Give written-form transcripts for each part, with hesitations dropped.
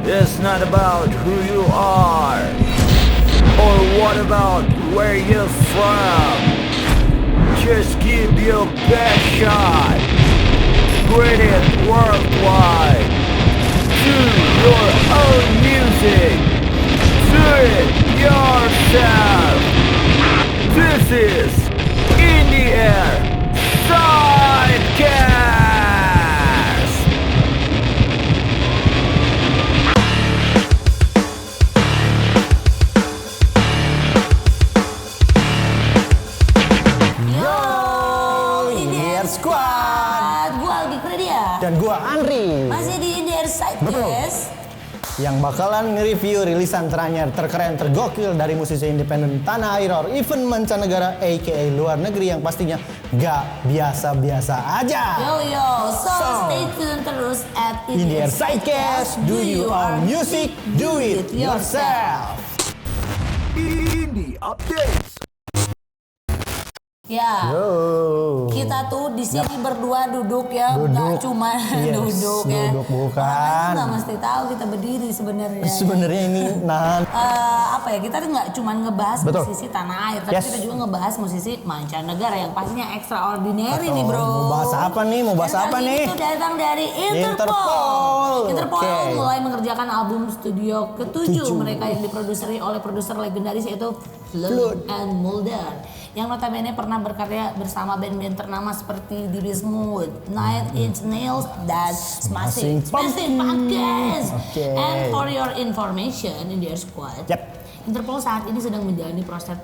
It's not about who you are, or what about where you're from. Just give your best shot. Spread it worldwide. Do your own music. Do it yourself. This is In the Air Sidecast. Dan gua Andri. Masih di In the Air Sidecast. Yang bakalan nge-review rilisan teranyar, terkeren, tergokil dari musisi independen tanah air or even mancanegara aka luar negeri yang pastinya gak biasa-biasa aja. So stay tune terus at In the Air Sidecast. Do you own music? Do it yourself. Indie Updates. Ya, kita tuh di sini berdua duduk ya, nggak cuma duduk ya. Duduk bukan. Nggak mesti tahu kita berdiri sebenarnya. Sebenarnya ini apa ya, kita tuh nggak cuma ngebahas musisi tanah air, tapi kita juga ngebahas musisi mancanegara yang pastinya extraordinary nih bro. Mau bahas apa nih? Itu datang dari Interpol. Interpol mulai mengerjakan album studio ke-7 mereka yang diproduseri oleh produser legendaris yaitu Flood and Mulder, yang notabene pernah berkarya bersama band-band ternama seperti Depeche Mode, Nine Inch Nails, dan Smashing Pumpkins. And for your information, In the Air Squad, Interpol saat ini sedang menjalani proses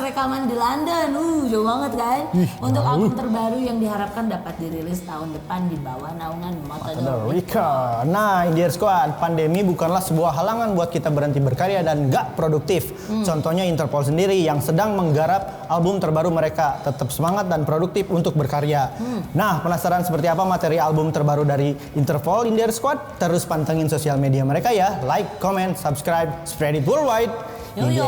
rekaman di London. Jauh banget kan? Untuk album terbaru yang diharapkan dapat dirilis tahun depan di bawah naungan Matador Records. Nah, In the Air Squad, pandemi bukanlah sebuah halangan buat kita berhenti berkarya dan gak produktif. Contohnya Interpol sendiri yang sedang menggarap album terbaru mereka, tetap semangat dan produktif untuk berkarya. Nah, penasaran seperti apa materi album terbaru dari Interpol In the Air Squad? Terus pantengin sosial media mereka ya. Like, comment, subscribe, spread it worldwide. In the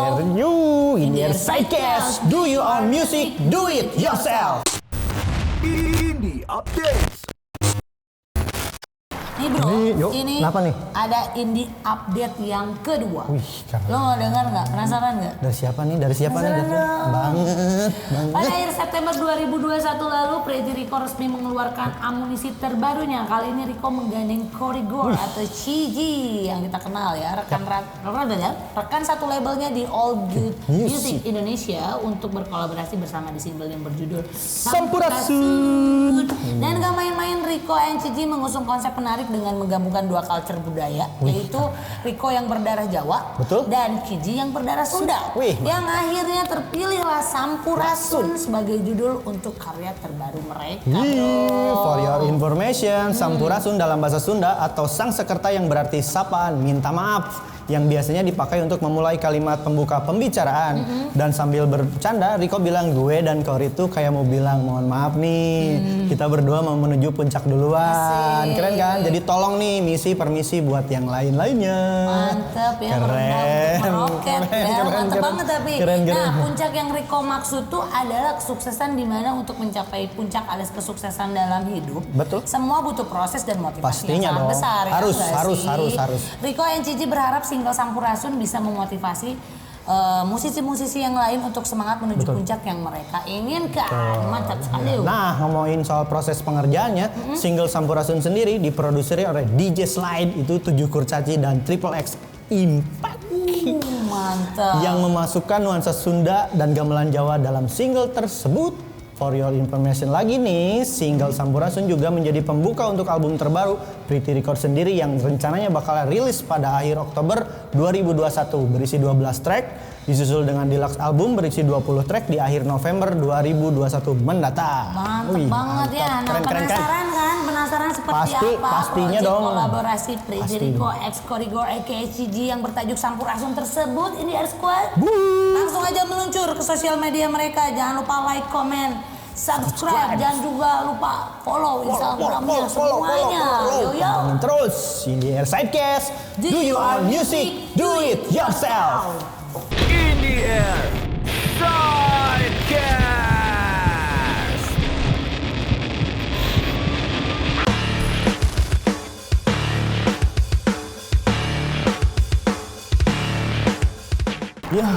Air Sidecast. Do you own music? Do it yourself. Indie Updates. Nih bro, ini kenapa nih? ada indie update yang kedua. Keren. Lo mau dengar nggak? Penasaran nggak? Dari siapa nih? Banget. Pada akhir September 2021 lalu, Pretty Rico resmi mengeluarkan amunisi terbarunya. Kali ini Rico menggandeng Corigor atau Chiji yang kita kenal ya, rekan satu labelnya di All Good Music Indonesia untuk berkolaborasi bersama di single yang berjudul Sampurasun. Dan gak main-main, Rico and Chiji mengusung konsep menarik dengan menggabungkan dua culture budaya, yaitu Rico yang berdarah Jawa dan Chiji yang berdarah Sunda. Yang akhirnya terpilihlah Sampurasun sebagai judul untuk karya terbaru mereka. For your information, Sampurasun dalam bahasa Sunda atau sang sekerta yang berarti sapaan, minta maaf, yang biasanya dipakai untuk memulai kalimat pembuka pembicaraan. Dan sambil bercanda, Rico bilang gue dan Cory itu kayak mau bilang mohon maaf nih, kita berdua mau menuju puncak duluan. Keren kan? Jadi tolong nih misi permisi buat yang lain-lainnya. Mantep ya, meroket ya, mantep banget tapi. Nah, puncak yang Rico maksud tuh adalah kesuksesan di mana untuk mencapai puncak alias kesuksesan dalam hidup. Semua butuh proses dan motivasi yang sangat besar. Harus. Rico and Chiji berharap single Sampurasun bisa memotivasi musisi-musisi yang lain untuk semangat menuju puncak yang mereka inginkan. Mantap sekali. Nah, ngomongin soal proses pengerjaannya, single Sampurasun sendiri diproduseri oleh DJ Slide, itu 7 kurcaci dan Triple X Impact. Mantap. Yang memasukkan nuansa Sunda dan gamelan Jawa dalam single tersebut. For your information lagi nih, single Sampurasun juga menjadi pembuka untuk album terbaru Pretty Record sendiri yang rencananya bakal rilis pada akhir Oktober 2021, berisi 12 track, disusul dengan deluxe album berisi 20 track di akhir November 2021 mendatang. Mantap banget ya. Nah, penasaran kan? Penasaran seperti apa pastinya dong. Kolaborasi Pretty Rico X Corigor aka CG yang bertajuk Sampurasun tersebut ini Air Squad. Langsung aja meluncur ke sosial media mereka. Jangan lupa like, comment, subscribe, dan juga lupa follow Instagramnya semuanya. Yo. Terus In the Air Sidecast. Do you own music? Do it yourself. In the Air Sidecast. Ya.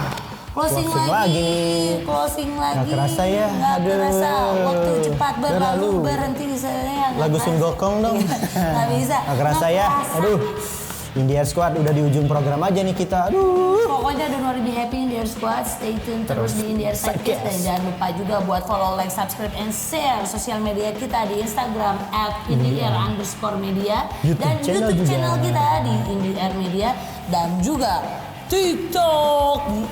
Closing lagi nih. Closing lagi. Gak kerasa ya. Gak Aduh. kerasa. Waktu cepat berlalu berhenti di sana. Lagu Sun Gokong dong. Gak bisa. Gak kerasa ya. Aduh. Indie Air Squad udah di ujung program aja nih kita. Aduh. Pokoknya don't worry, be happy Indie Air Squad. Stay tune terus di Indie Air Sidecast. Dan jangan lupa juga buat follow, like, subscribe, and share sosial media kita di Instagram @indieair_media dan YouTube channel kita di Indie Air Media dan juga TikTok di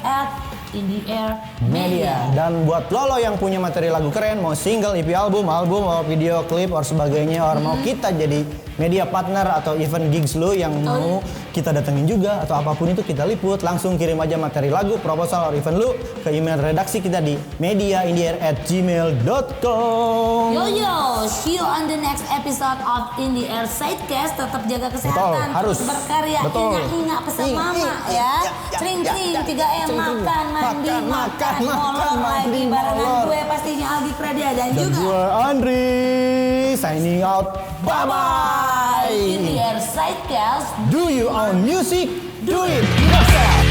@indieairmedia. Dan buat lo yang punya materi lagu keren, mau single, EP album, mau video klip, or sebagainya, or mau kita jadi media partner atau event gigs lo yang mau kita datengin juga atau apapun itu kita liput, langsung kirim aja materi lagu, proposal, or event lo ke email redaksi kita di mediaindiair@gmail.com. Yo, see you on the next episode of Indie Air Sidecast. Tetap jaga kesehatan, harus. terus berkarya. Betul. Ingat pesan mama ya. Cring-cring, 3M, makan, mandi, molor lagi barengan gue pastinya Aldi Pradia dan juga gue Andri, signing out. Bye-bye. Indie Air Sidecast. Do you own music? Do it yourself.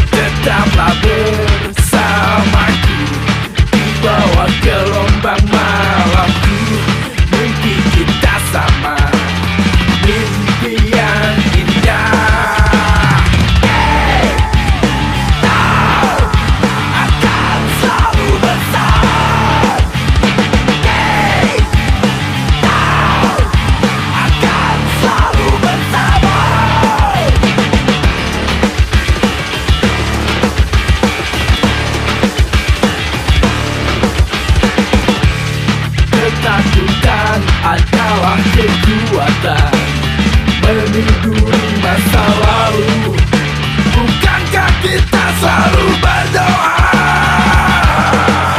Tetaplah bersamaku di bawah gelombang malamku. Mimpi kita sama, mimpi yang indah. Akan selalu besar. Akan selalu bersama. Ketakutan adalah kekuatan meniduri masa lalu. Bukankah kita selalu berdua?